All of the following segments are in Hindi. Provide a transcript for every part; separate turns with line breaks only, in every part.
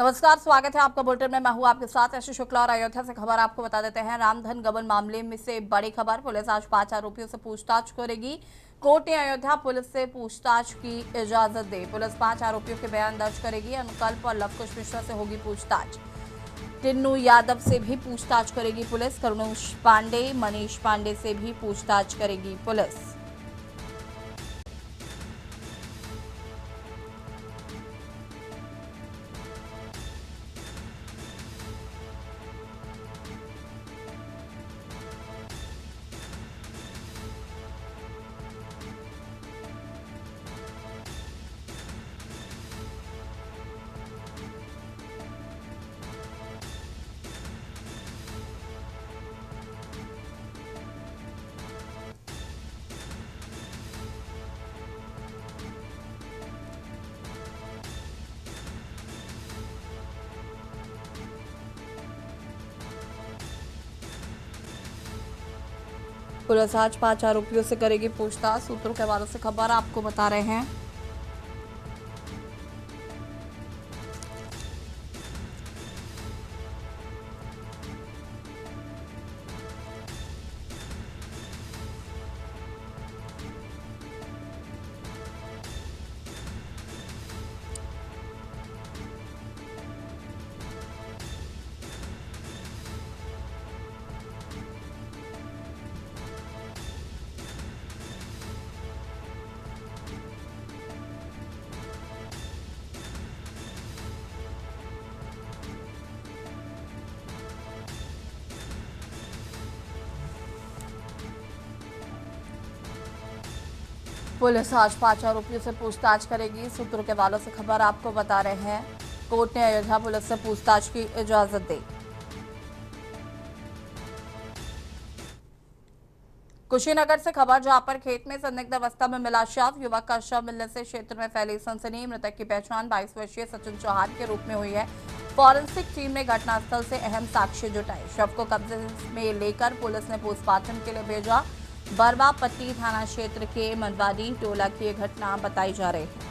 नमस्कार, स्वागत है आपका बुलेटिन में। मैं हूं आपके साथ ऐसी शुक्ला और अयोध्या से खबर आपको बता देते हैं। रामधन गबन मामले में से बड़ी खबर। पुलिस आज 5 आरोपियों से पूछताछ करेगी। कोर्ट ने अयोध्या पुलिस से पूछताछ की इजाजत दी। पुलिस 5 आरोपियों के बयान दर्ज करेगी। अनुकल्प और लवकुश मिश्रा से होगी पूछताछ। टिन्नू यादव से भी पूछताछ करेगी पुलिस। करुणेश पांडे, मनीष पांडे से भी पूछताछ करेगी पुलिस। पुलिस आज 5 आरोपियों से करेगी पूछताछ। सूत्रों के हवाले से खबर आपको बता रहे हैं। पुलिस आज 5 आरोपियों से पूछताछ करेगी। सूत्रों के हवाले से खबर आपको बता रहे हैं। कोर्ट ने अयोध्या पुलिस से पूछताछ की इजाजत दी। कुशीनगर से खबर, जहां पर खेत में संदिग्ध अवस्था में मिला शव। युवक का शव मिलने से क्षेत्र में फैली सनसनी। मृतक की पहचान 22 वर्षीय सचिन चौहान के रूप में हुई है। फॉरेंसिक टीम ने घटनास्थल से अहम साक्ष्य जुटाए। शव को कब्जे में लेकर पुलिस ने पोस्टमार्टम के लिए भेजा। बरवा पट्टी थाना क्षेत्र के मनवाड़ी टोला की यह घटना बताई जा रही है।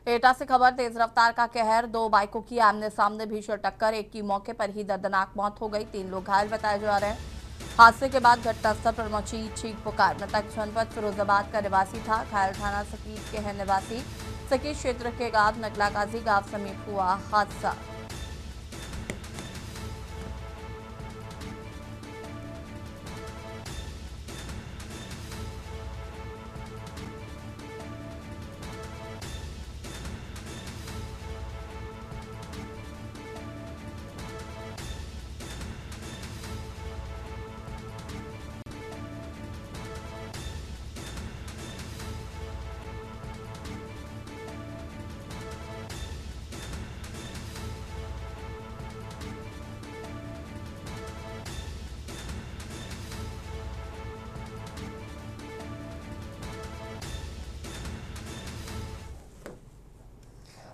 एटा से खबर, तेज रफ्तार का कहर। 2 बाइकों की आमने सामने भीषण टक्कर। एक की मौके पर ही दर्दनाक मौत हो गई। 3 लोग घायल बताए जा रहे हैं। हादसे के बाद घटनास्थल पर मची चीख पुकार। मृतक जनपद फिरोजाबाद का निवासी था। घायल थाना सकीट के हैं निवासी। सकीट क्षेत्र के गांव नगला गाजी गांव समीप हुआ हादसा।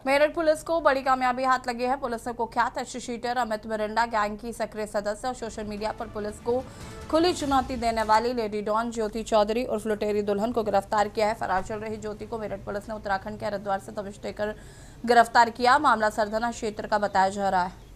मेरठ पुलिस को बड़ी कामयाबी हाथ लगी है। पुलिस ने कुख्यात शीटर अमित मिरिंडा गैंग की सक्रिय सदस्य और सोशल मीडिया पर पुलिस को खुली चुनौती देने वाली लेडी डॉन ज्योति चौधरी उर्फ लुटेरी दुल्हन को गिरफ्तार किया है। फरार चल रही ज्योति को मेरठ पुलिस ने उत्तराखंड के हरिद्वार से दबिश देकर गिरफ्तार किया। मामला सरधना क्षेत्र का बताया जा रहा है।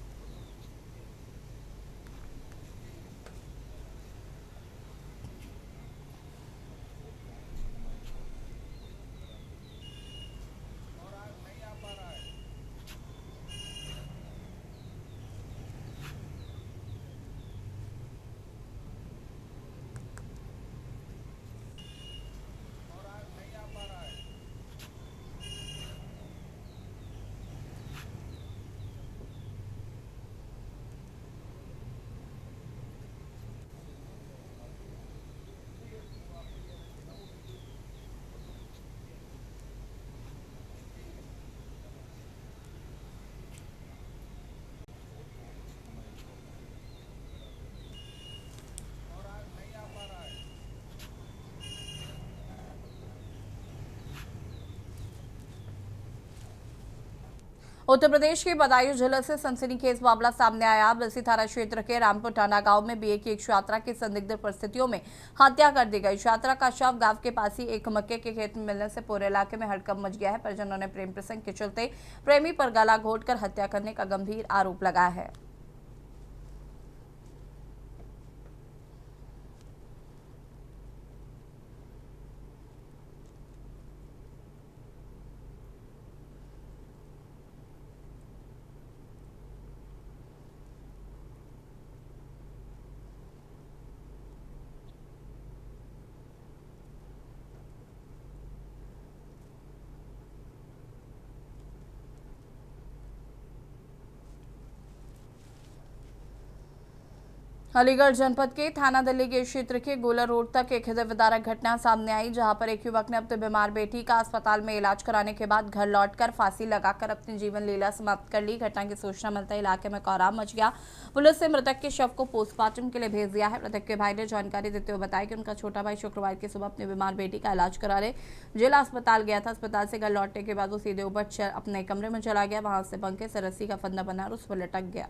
उत्तर प्रदेश के बदायूं जिले से सनसनीखेज मामला सामने आया। बस्ती थाना क्षेत्र के रामपुर टाना गांव में बीए की एक छात्रा की संदिग्ध परिस्थितियों में हत्या कर दी गई। छात्रा का शव गांव के पास ही एक मक्के के खेत में मिलने से पूरे इलाके में हड़कंप मच गया है। परिजनों ने प्रेम प्रसंग के चलते प्रेमी पर गला घोटकर हत्या करने का गंभीर आरोप लगाया है। अलीगढ़ जनपद के थाना दिल्ली के क्षेत्र के गोला रोड तक एक हृदय विदारक घटना सामने आई, जहां पर एक युवक ने अपने बीमार बेटी का अस्पताल में इलाज कराने के बाद घर लौटकर फांसी लगाकर अपनी जीवन लीला समाप्त कर ली। घटना की सूचना मिलते इलाके में कोहराम मच गया। पुलिस ने मृतक के शव को पोस्टमार्टम के लिए भेज दिया है। मृतक के भाई ने जानकारी देते हुए बताया कि उनका छोटा भाई शुक्रवार की सुबह अपनी बीमार बेटी का इलाज कराने जिला अस्पताल गया था। अस्पताल से घर लौटने के बाद वो सीधे ऊपर अपने कमरे में चला गया। वहां से पंखे से रस्सी का फंदा बना उस पर लटक गया।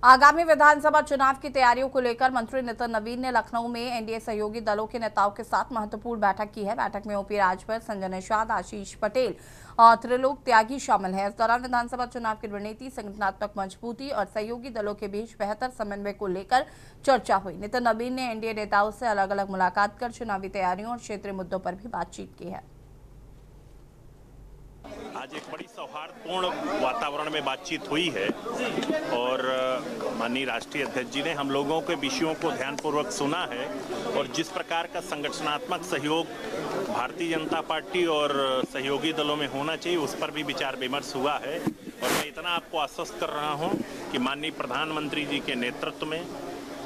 आगामी विधानसभा चुनाव की तैयारियों को लेकर मंत्री नितिन नवीन ने लखनऊ में एनडीए सहयोगी दलों के नेताओं के साथ महत्वपूर्ण बैठक की है। बैठक में ओपी राजभर, संजय निषाद, आशीष पटेल और त्रिलोक त्यागी शामिल हैं। इस दौरान विधानसभा चुनाव की रणनीति, संगठनात्मक मजबूती और सहयोगी दलों के बीच बेहतर समन्वय को लेकर चर्चा हुई। नितिन नवीन ने एनडीए नेताओं से अलग अलग मुलाकात कर चुनावी तैयारियों और क्षेत्रीय मुद्दों पर भी बातचीत की है।
आज एक बड़ी सौहार्दपूर्ण वातावरण में बातचीत हुई है और माननीय राष्ट्रीय अध्यक्ष जी ने हम लोगों के विषयों को ध्यानपूर्वक सुना है और जिस प्रकार का संगठनात्मक सहयोग भारतीय जनता पार्टी और सहयोगी दलों में होना चाहिए उस पर भी विचार विमर्श हुआ है। और मैं इतना आपको आश्वस्त कर रहा हूं कि माननीय प्रधानमंत्री जी के नेतृत्व में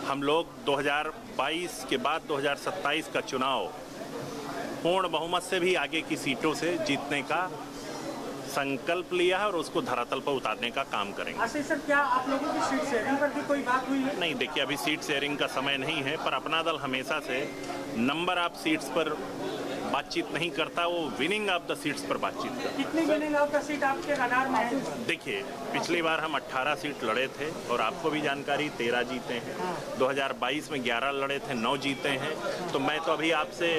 हम लोग 2022 के बाद 2027 का चुनाव पूर्ण बहुमत से भी आगे की सीटों से जीतने का संकल्प लिया है और उसको धरातल पर उतारने का काम करेंगे।
आशीष सर, क्या आप लोगों की सीट शेयरिंग पर भी कोई बात हुई है?
नहीं, देखिए अभी सीट शेयरिंग का समय नहीं है, पर अपना दल हमेशा से नंबर ऑफ सीट्स पर बातचीत नहीं करता, वो विनिंग ऑफ द सीट्स पर बातचीत करता।
कितनी विनिंग ऑफ द सीट आपके रडार में है?
देखिए पिछली बार हम 18 सीट लड़े थे और आपको भी जानकारी 13 जीते हैं। 2022 में 11 लड़े थे, 9 जीते हैं। तो मैं तो अभी आपसे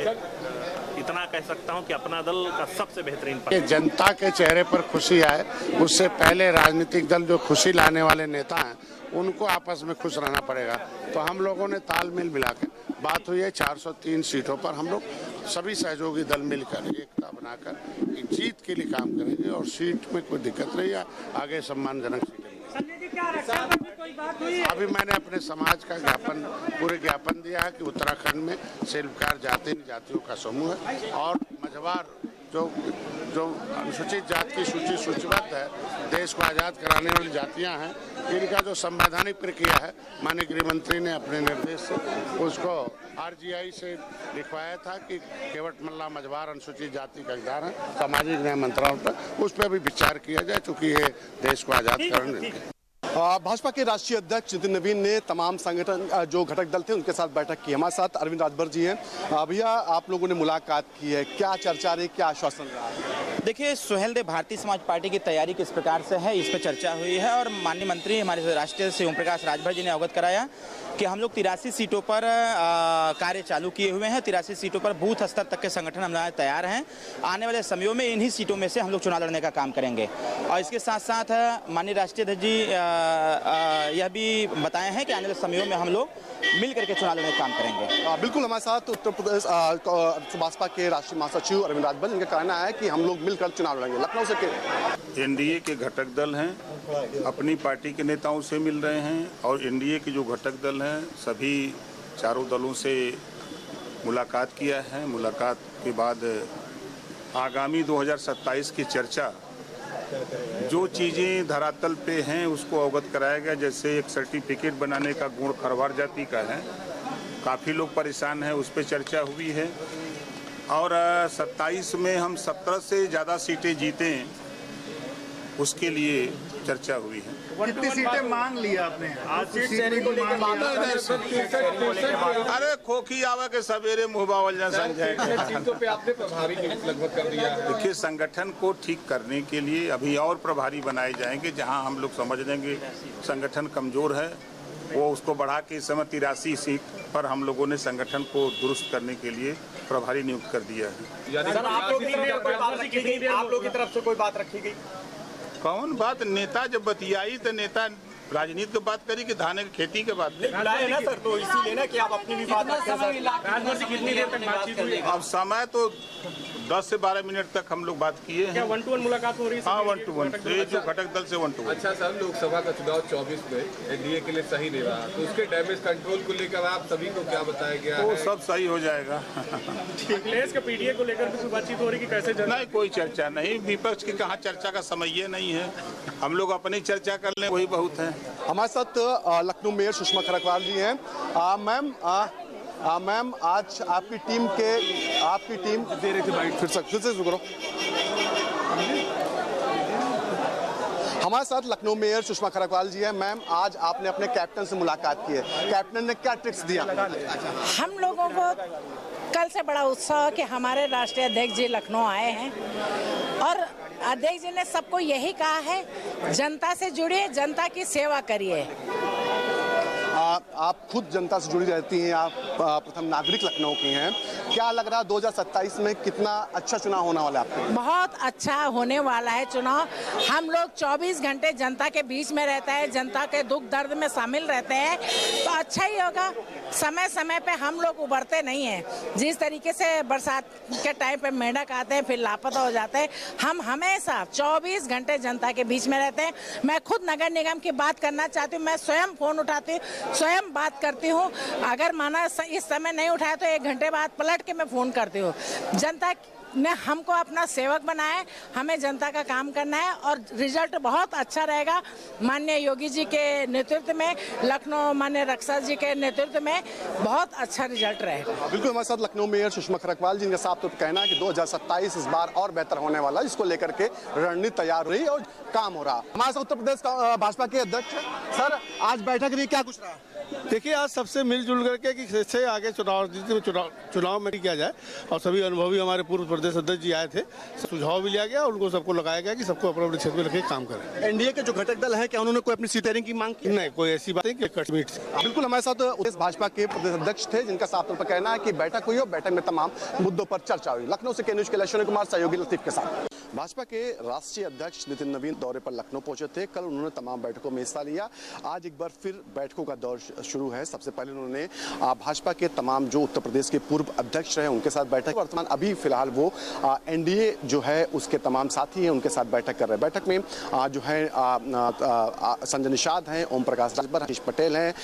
इतना कह सकता हूं कि अपना दल का सबसे बेहतरीन
जनता के चेहरे पर खुशी आए, उससे पहले राजनीतिक दल जो खुशी लाने वाले नेता हैं उनको आपस में खुश रहना पड़ेगा। तो हम लोगों ने तालमेल मिला के बात हुई है 403 सीटों पर हम लोग सभी सहयोगी दल मिलकर एकता बनाकर एक जीत के लिए काम करेंगे और सीट में कोई दिक्कत नहीं है, आगे सम्मानजनक सीटें। अभी मैंने अपने समाज का पूरे ज्ञापन दिया है कि उत्तराखंड में शिल्पकार जातियों का समूह है और मझवार जो अनुसूचित जाति की सूची सूचीबद्ध है, देश को आज़ाद कराने वाली जातियां हैं, इनका जो संवैधानिक प्रक्रिया है माननीय गृह मंत्री ने अपने निर्देश से उसको आरजीआई से लिखवाया था कि केवट मल्ला मझवार अनुसूचित जाति का अधिकार है, सामाजिक न्याय मंत्रालय पर उस पर भी विचार किया जाए चूँकि ये देश को आज़ाद कराने।
भाजपा के राष्ट्रीय अध्यक्ष नितिन नवीन ने तमाम संगठन जो घटक दल थे उनके साथ बैठक की। हमारे साथ अरविंद राजभर जी हैं। भैया, आप लोगों ने मुलाकात की है, क्या चर्चा रही, क्या आश्वासन रहा है?
देखिए सुहेल देव, भारतीय समाज पार्टी की तैयारी किस प्रकार से है इस पर चर्चा हुई है और माननीय मंत्री हमारे राष्ट्रीय से ओम प्रकाश राजभर जी ने अवगत कराया कि हम लोग 83 सीटों पर कार्य चालू किए हुए हैं। 83 सीटों पर बूथ स्तर तक के संगठन हमारे तैयार हैं। आने वाले समयों में इन्हीं सीटों में से हम लोग चुनाव लड़ने का काम करेंगे। और इसके साथ साथ माननीय राष्ट्रीय अध्यक्ष जी यह भी बताए हैं कि आने वाले समयों में हम लोग मिल करके चुनाव लड़ने का काम करेंगे।
बिल्कुल, हमारे साथ उत्तर प्रदेश भाजपा के राष्ट्रीय महासचिव अरविंद राजभर, इनका कहना है कि हम लोग मिलकर चुनाव लड़ेंगे। लखनऊ से
एनडीए के घटक दल हैं, अपनी पार्टी के नेताओं से मिल रहे हैं और एनडीए के जो घटक दल हैं सभी चारों दलों से मुलाकात किया है। मुलाकात के बाद आगामी 2027 की चर्चा, जो चीज़ें धरातल पे हैं उसको अवगत कराया गया। जैसे एक सर्टिफिकेट बनाने का गुण खरवार जाति का है, काफ़ी लोग परेशान हैं, उस पर चर्चा हुई है। और 27 में हम 17 से ज़्यादा सीटें जीतें, उसके लिए चर्चा हुई है।
कितनी सीटें मांग ली आपने?
अरे खोखी आवा के सवेरे मुहबावल
सीटों पे आपने प्रभारी लगभग कर दिया।
देखिए, संगठन को ठीक करने के लिए अभी और प्रभारी बनाए जाएंगे। जहां हम लोग समझ लेंगे संगठन कमजोर है, वो उसको बढ़ा के इस समय 83 सीट पर हम लोगों ने संगठन को दुरुस्त करने के लिए प्रभारी नियुक्त कर दिया है।
सर, आप लोगों की तरफ से कोई बात रखी गई?
कौन बात? नेता जब बतियाई तो नेता राजनीति की बात करी कि धान की खेती के बात
ना सर, तो इसीलिए ना कि आप अपनी भी बात रखते हैं। कितनी देर तक बातचीत हुई?
अब समय तो 10 से 12 मिनट तक हम लोग बात किए हैं।
1-to-1 मुलाकात हो रही है?
हाँ, 1-to-1, जो घटक दल से 1-to-1।
अच्छा सर, लोकसभा का चुनाव 24 में एनडीए के लिए सही नहीं रहा, तो उसके डैमेज कंट्रोल को लेकर आप सभी को क्या बताया गया है?
वो सब सही हो जाएगा।
अखिलेश का पीडीए को लेकर भी बातचीत हो रही कि कैसे?
नहीं, कोई चर्चा नहीं। विपक्ष की कहाँ चर्चा का समय ये नहीं है। हम लोग अपनी चर्चा कर लें, वही बहुत है।
हमारे साथ लखनऊ मेयर सुषमा खरकवाल जी हैं। मैम, आज आपकी टीम फिर से शुरू करो। हमारे साथ लखनऊ मेयर सुषमा खरकवाल जी हैं। मैम, आज आपने अपने कैप्टन से मुलाकात की है, कैप्टन ने क्या ट्रिक्स दिया?
हम लोगों को कल से बड़ा उत्साह कि हमारे राष्ट्रीय अध्यक्ष जी लखनऊ आए हैं और अध्यक्ष जी ने सबको यही कहा है, जनता से जुड़िए, जनता की सेवा करिए।
आप खुद जनता से जुड़ी रहती हैं, आप प्रथम नागरिक लखनऊ की हैं। क्या लग रहा है 2027 में कितना अच्छा चुनाव होने वाला है आपको?
बहुत अच्छा होने वाला है चुनाव। हम लोग 24 घंटे जनता के बीच में रहते हैं, जनता के दुख दर्द में शामिल रहते हैं, तो अच्छा ही होगा। समय समय पे हम लोग उबरते नहीं हैं। जिस तरीके से बरसात के टाइम पे मेंढक आते हैं फिर लापता हो जाते हैं, हम हमेशा 24 घंटे जनता के बीच में रहते हैं। मैं खुद नगर निगम की बात करना चाहती हूँ, मैं स्वयं फोन उठाती हूँ, स्वयं बात करती हूँ। अगर माना इस समय नहीं उठाया तो 1 घंटे बाद पलट के मैं फोन करती हूँ। जनता ने हमको अपना सेवक बनाया है, हमें जनता का काम करना है और रिजल्ट बहुत अच्छा रहेगा। माननीय योगी जी के नेतृत्व में, लखनऊ माननीय रक्षा जी के नेतृत्व में बहुत अच्छा रिजल्ट रहेगा।
बिल्कुल, हमारे साथ लखनऊ मेयर सुषमा खरकवाल जी, इनका साफ तौर पर कहना है कि 2027 इस बार और बेहतर होने वाला है, जिसको लेकर के रणनीति तैयार हो रही है और काम हो रहा। हमारे साथ उत्तर प्रदेश भाजपा के अध्यक्ष सर, आज बैठक रही, क्या कुछ रहा?
देखिए, आज सबसे मिलजुल करके कि कैसे आगे चुनाव में किया जाए और सभी अनुभवी हमारे पूर्व प्रदेश अध्यक्ष जी आए थे, सुझाव भी लिया गया और उनको सबको लगाया गया कि सबको अपने अपने क्षेत्र में रखे काम करें।
एनडीए के जो घटक दल है, क्या उन्होंने कोई अपनी सीटें की मांग की?
नहीं, कोई ऐसी बात नहीं कि कटमीट से।
बिल्कुल, हमारे साथ उत्तर भाजपा के प्रदेश अध्यक्ष थे, जिनका साफ तौर पर कहना है कि बैठक हुई और बैठक में तमाम मुद्दों पर चर्चा हुई। लखनऊ से न्यूज़ के लिए अश्विनी कुमार, सहयोगी लतीफ के साथ। भाजपा के राष्ट्रीय अध्यक्ष नितिन नवीन दौरे पर लखनऊ पहुंचे थे। कल उन्होंने तमाम बैठकों में हिस्सा लिया। आज एक बार फिर बैठकों का दौर शुरू है। सबसे पहले उन्होंने भाजपा के तमाम जो उत्तर प्रदेश के पूर्व अध्यक्ष रहे उनके साथ बैठक, वर्तमान अभी फिलहाल वो एनडीए जो है उसके तमाम साथी हैं, उनके साथ बैठक कर रहे हैं। बैठक में जो है संजय निषाद हैं, ओम प्रकाश राजभर, हरीश पटेल हैं,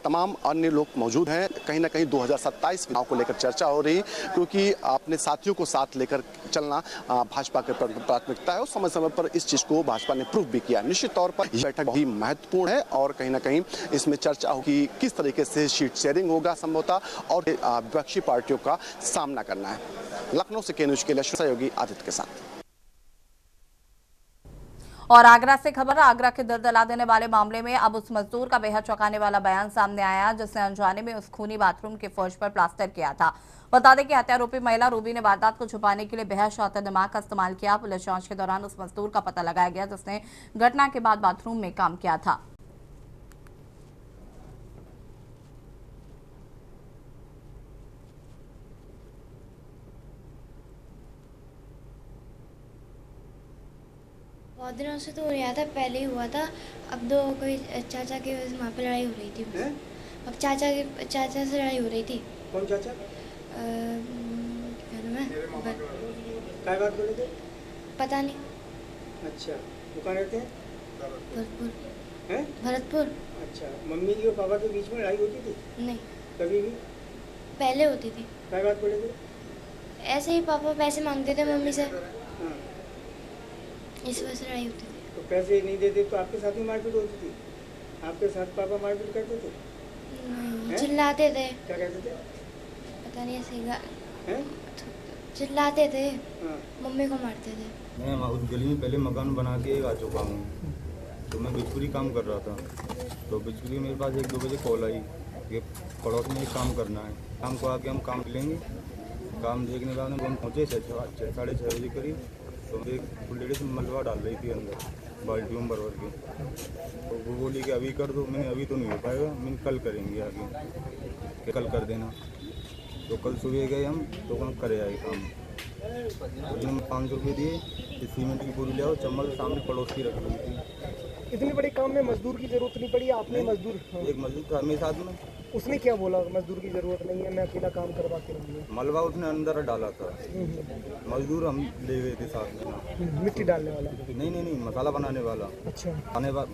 तमाम अन्य लोग मौजूद हैं। कहीं ना कहीं 2027 चुनाव को लेकर चर्चा हो रही, क्योंकि अपने साथियों को साथ लेकर चलना भाजपा के प्राथमिकता है और समय समय पर इस चीज को भाजपा ने प्रूव भी किया। निश्चित तौर पर यह बैठक भी महत्वपूर्ण है और कहीं ना कहीं इसमें चर्चा होगी किस तरीके से सीट शेयरिंग होगा संभवतः और विपक्षी पार्टियों का सामना करना है। लखनऊ से न्यूज़ के लिए सहयोगी आदित्य के साथ।
और आगरा से खबर, आगरा के दिल दहला देने वाले मामले में अब उस मजदूर का बेहद चौंकाने वाला बयान सामने आया जिसने अनजाने में उस खूनी बाथरूम के फर्श पर प्लास्टर किया था। बता दें कि हत्यारोपी महिला रूबी ने वारदात को छुपाने के लिए बेहद शातिर दिमाग का इस्तेमाल किया। पुलिस जांच के दौरान उस मजदूर का पता लगाया गया जिसने घटना के बाद बाथरूम में काम किया था।
बहुत दिनों से तो हो रहा था, पहले ही हुआ था। अब तो कोई चाचा के वहाँ पे लड़ाई हो रही थी। अब चाचा से लड़ाई हो रही थी।
कौन चाचा?
क्या नाम है?
क्या बात बोले थे?
पता नहीं।
अच्छा, वो कहाँ रहते हैं?
भरतपुर।
हैं?
भरतपुर।
अच्छा, मम्मी की और पापा के बीच में लड़ाई होती थी?
नहीं।
कभी भी?
पहले होती थी।
क्या बात बोले थे?
ऐसे ही पापा पैसे मांगते थे मम्मी से,
हाँ।
इस वजह से लड़ाई होती थी।
तो पैसे नहीं देते तो आपके साथ ही मारपीट होती थी? आपके साथ पापा मारपीट करते थे?
नहीं, चिल्लाते थे।
क्या कहते थे?
पता नहीं, ऐसे
हैं?
चिल्लाते थे।
हाँ।
मम्मी को मारते थे।
मैं उस गली में पहले मकान बना के आ चुका हूँ, तो मैं बिजपुरी काम कर रहा था। तो बिजपुरी मेरे पास 1-2 बजे कॉल आई कि पड़ोस में एक काम करना है, शाम को आके हम काम लेंगे। काम देखने के बाद हम पहुँचे 6:30 बजे करीब। तो एक लेडीज मलबा डाल रही थी अंदर बाल्टियों में भर के। तो वो बोली कि अभी कर दो। मैंने अभी तो नहीं हो पाएगा, मैंने कल करेंगे आगे, कि कल कर देना। तो कल सुबह गए हम, तो हम करे आए काम। उन्होंने 500 रुपये दिए, सीमेंट की पूरी ले आओ, चम्मच सामने पड़ोस की रख दी थी।
इतने बड़े काम में मजदूर की जरूरत नहीं पड़ी? आपने मजदूर? हाँ।
एक मजदूर था मेरे साथ में।
उसने क्या बोला? मजदूर की जरूरत नहीं है, मैं अकेला काम करवा के रहूँगा।
मलबा उसने अंदर डाला था, मजदूर हम ले गए थे साथ में।
मिट्टी डालने वाला?
नहीं, मसाला बनाने वाला।
अच्छा।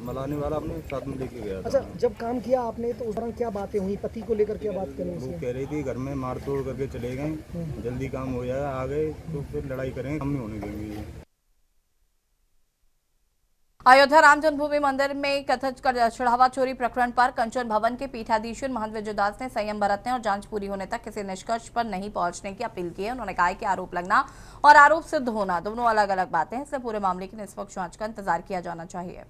बनाने वाला अपने साथ में लेके गया था।
अच्छा, जब काम किया आपने तो उस दौरान क्या बातें हुई? पति को लेकर क्या बात करें?
वो कह रही थी घर में मार तोड़ करके चले गए, जल्दी काम हो जाए, आ गए तो फिर लड़ाई करेंगे, हम नहीं होने देंगे।
अयोध्या राम जन्मभूमि मंदिर में कथित चढ़ावा चोरी प्रकरण पर कंचन भवन के पीठाधीश महंत विजयदास ने संयम बरतने और जांच पूरी होने तक किसी निष्कर्ष पर नहीं पहुंचने की अपील की है। उन्होंने कहा कि आरोप लगना और आरोप सिद्ध होना दोनों अलग अलग बातें हैं, इसलिए पूरे मामले की निष्पक्ष जांच का इंतजार किया जाना चाहिए।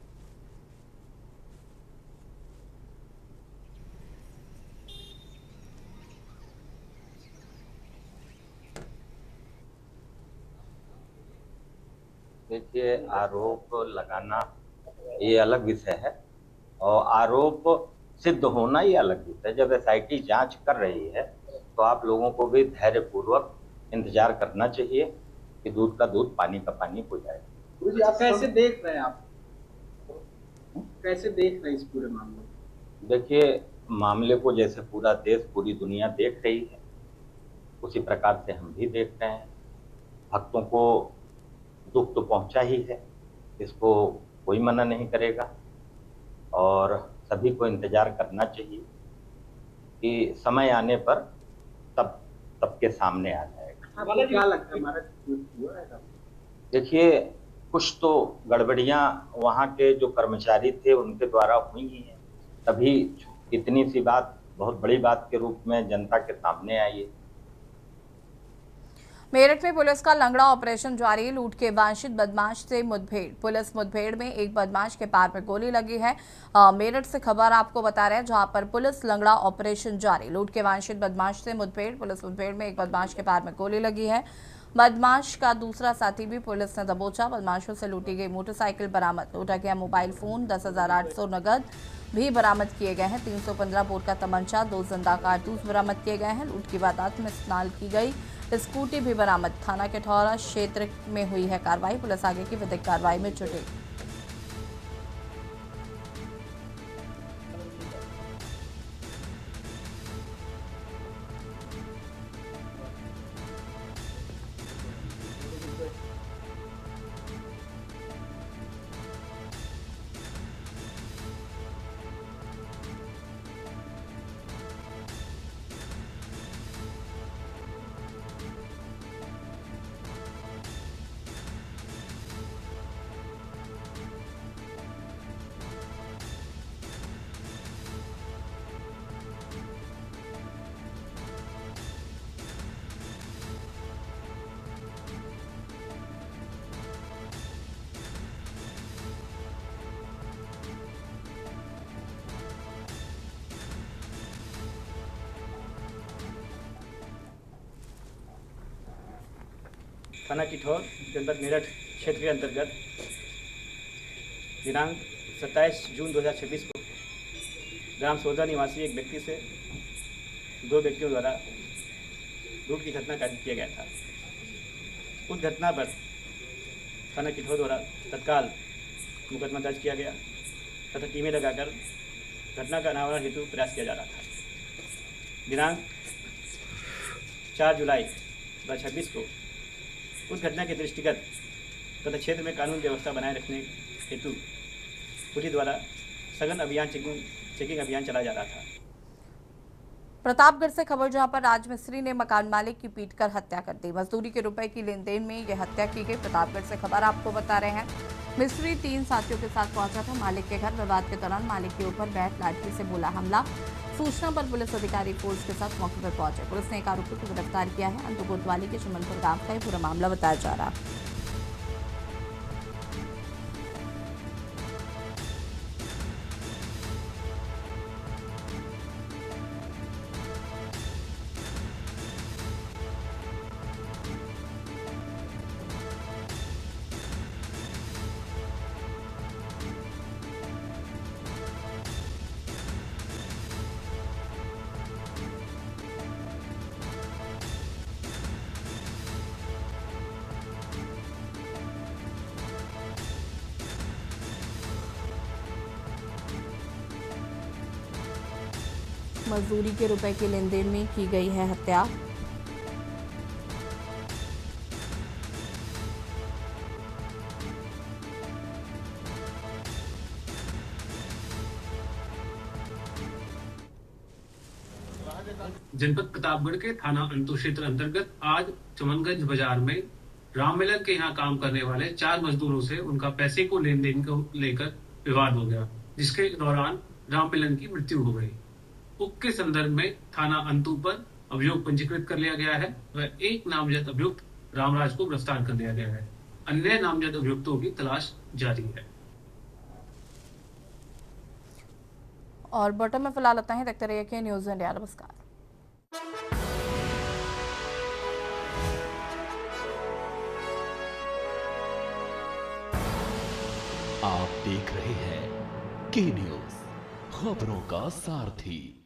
देखिए, आरोप लगाना ये अलग विषय है और आरोप सिद्ध होना ही अलग विषय है। जब एसआईटी जांच कर रही है तो आप लोगों को भी धैर्यपूर्वक इंतजार करना चाहिए कि दूध का दूध पानी का पानी हो जाए।
आप कैसे देख रहे हैं? आप कैसे देख रहे हैं इस पूरे मामले को?
देखिए, मामले को जैसे पूरा देश पूरी दुनिया देख रही है उसी प्रकार से हम भी देख रहे हैं। भक्तों को दुख तो पहुंचा ही है, इसको कोई मना नहीं करेगा और सभी को इंतजार करना चाहिए कि समय आने पर तब सबके सामने आ जाएगा।
आपको क्या लगता है हमारा हुआ है?
देखिए, कुछ तो गड़बड़ियां वहाँ के जो कर्मचारी थे उनके द्वारा हुई ही हैं, तभी इतनी सी बात बहुत बड़ी बात के रूप में जनता के सामने आई है।
मेरठ में पुलिस का लंगड़ा ऑपरेशन जारी, लूट के वांछित बदमाश से मुठभेड़। पुलिस मुठभेड़ में एक बदमाश के पैर में गोली लगी है। मेरठ से खबर आपको बता रहे हैं, जहां पर पुलिस लंगड़ा ऑपरेशन जारी, लूट के वांछित बदमाश से मुठभेड़। पुलिस मुठभेड़ में एक बदमाश के पैर में गोली लगी है। बदमाश का दूसरा साथी भी पुलिस ने दबोचा। बदमाशों से लूटी गई मोटरसाइकिल बरामद, लूटा गया मोबाइल फोन, 10,800 नगद भी बरामद किए गए हैं। 315 बोर का तमंचा, 2 जिंदा कारतूस बरामद किए गए हैं। लूट की वारदात में इस्तेमाल की गई स्कूटी भी बरामद। थाना कठौरा क्षेत्र में हुई है कार्रवाई। पुलिस आगे की विधिक कार्रवाई में जुटी।
थाना किठौर जनपद मेरठ क्षेत्र के अंतर्गत दिनांक 27 जून 2026 को ग्राम सोदा निवासी एक व्यक्ति से 2 व्यक्तियों द्वारा लूट की घटना का किया गया था। उस घटना पर थाना किठौर द्वारा तत्काल मुकदमा दर्ज किया गया तथा टीमें लगाकर घटना का अनावरण हेतु प्रयास किया जा रहा था। दिनांक 4 जुलाई 2026 को उस घटना के दृष्टिगत तथा क्षेत्र में कानून व्यवस्था बनाए रखने हेतु पुलिस द्वारा सघन अभियान चेकिंग अभियान चलाया जा रहा था।
प्रतापगढ़ से खबर, जहां पर राजमिस्त्री ने मकान मालिक की पीटकर हत्या कर दी। मजदूरी के रुपए की लेन देन में यह हत्या की गई। प्रतापगढ़ से खबर आपको बता रहे हैं। मिस्त्री 3 साथियों के साथ पहुंचा था मालिक के घर। विवाद के दौरान मालिक के ऊपर बैट लाठी से बोला हमला। सूचना पर पुलिस अधिकारी फोर्स के साथ मौके पर पहुंचे। पुलिस ने एक आरोपी को गिरफ्तार किया है। अंतु कोतवाली के चमनपुर गांव का ये पूरा मामला बताया जा रहा है। मजदूरी के रुपए के लेन देन में की गई है हत्या।
जनपद प्रतापगढ़ के थाना अंतु क्षेत्र अंतर्गत आज चमनगंज बाजार में राममिलन के यहाँ काम करने वाले 4 मजदूरों से उनका पैसे को लेन देन को लेकर विवाद हो गया, जिसके दौरान राममिलन की मृत्यु हो गई। उक्त के संदर्भ में थाना अंतु पर अभियोग पंजीकृत कर लिया गया है व एक नामजद अभियुक्त रामराज को गिरफ्तार कर लिया गया है। अन्य नामजद अभियुक्तों की तलाश जारी है।
और बॉटम में फिलहाल इतना ही। देखते रहिए न्यूज़ इंडिया। नमस्कार।
आप देख रहे हैं के न्यूज़, खबरों का सारथी।